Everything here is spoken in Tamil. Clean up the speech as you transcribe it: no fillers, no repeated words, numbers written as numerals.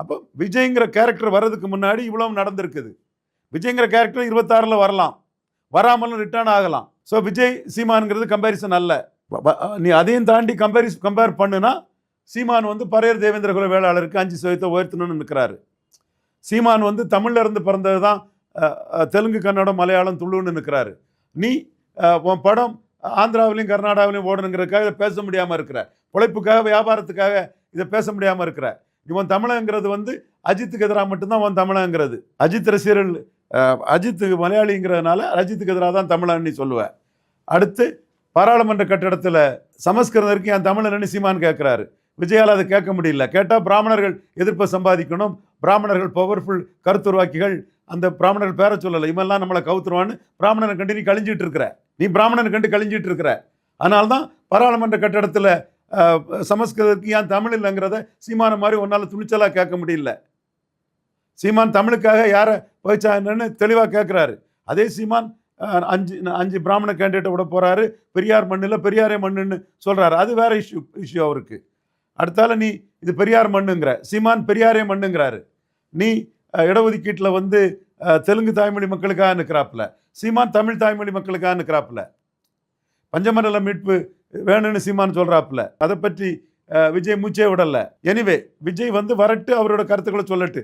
அப்போ விஜய்ங்கிற கேரக்டர் வர்றதுக்கு முன்னாடி இவ்வளவு நடந்திருக்குது. விஜய்ங்கிற கேரக்டர் 26ல் வரலாம், வராமலும் ரிட்டர்ன் ஆகலாம். ஸோ விஜய் சீமான்ங்கிறது கம்பேரிசன் அல்ல. நீ அதையும் தாண்டி கம்பேர் பண்ணுனா சீமான் வந்து பரையர் தேவேந்திர குல வேளாளருக்கு 5% உயர்த்தணும்னு நிற்கிறாரு. சீமான் வந்து தமிழ்ல இருந்து பிறந்தது தான் தெலுங்கு, கன்னடம், மலையாளம், துளுன்னு நிற்கிறாரு. நீ உன் படம் ஆந்திராவிலையும் கர்நாடகாவிலையும் ஓடணுங்கிறதுக்காக இதை பேச முடியாமல் இருக்கிற, பிழைப்புக்காக வியாபாரத்துக்காக இதை பேச முடியாமல் இருக்கிற. இவன் தமிழங்கிறது வந்து அஜித்துக்கு எதிராக மட்டும்தான் உன் தமிழங்கிறது. அஜித் ரசிகர்கள் அஜித் மலையாளிங்கிறதுனால அஜித்துக்கு எதிராக தான் தமிழன் நீ சொல்லுவ. அடுத்து பாராளுமன்ற கட்டிடத்தில் சமஸ்கிருதருக்கு என் தமிழன் சீமான் கேட்குறாரு. விஜயால் அதை கேட்க முடியல. கேட்டால் பிராமணர்கள் எதிர்ப்பை சம்பாதிக்கணும், பிராமணர்கள் பவர்ஃபுல் கருத்துருவாக்கிகள், அந்த பிராமணர்கள் பேர சொல்லலை, இவெல்லாம் நம்மளை கவுத்துருவான்னு பிராமணனை கண்டு நீ கழிஞ்சிட்டு இருக்கிற. நீ பிராமணனை கண்டு கழிஞ்சிட்டு இருக்கிற. அதனால்தான் பாராளுமன்ற கட்டிடத்தில் சமஸ்கிருதத்துக்கு ஏன் தமிழ் இல்லைங்கிறத சீமான மாதிரி ஒன்றால் துணிச்சலாக கேட்க முடியல. சீமான் தமிழுக்காக யாரை போய்ச்சான்னு தெளிவாக கேட்குறாரு. அதே சீமான் 5 பிராமண கேண்டிடேட்டை விட போகிறாரு. பெரியார் மண்ணில் பெரியாரே மண்ணுன்னு சொல்கிறாரு. அது வேற இஷ்யூ அவருக்கு. அடுத்தால நீ இது பெரியார் மண்ணுங்கிற, சீமான் பெரியாரே மண்ணுங்கிறாரு. நீ இடஒதுக்கீட்டில் வந்து தெலுங்கு தாய்மொழி மக்களுக்காக நிற்கிறாப்புல, சீமான் தமிழ் தாய்மொழி மக்களுக்காக நிற்கிறாப்புல. பஞ்சமண்டல மீட்பு வேணும்னு சீமான் சொல்கிறாப்புல. அதை பற்றி விஜய் மூச்சே விடலை. எனிவே விஜய் வந்து வரட்டு, அவரோட கருத்துக்களை சொல்லட்டு.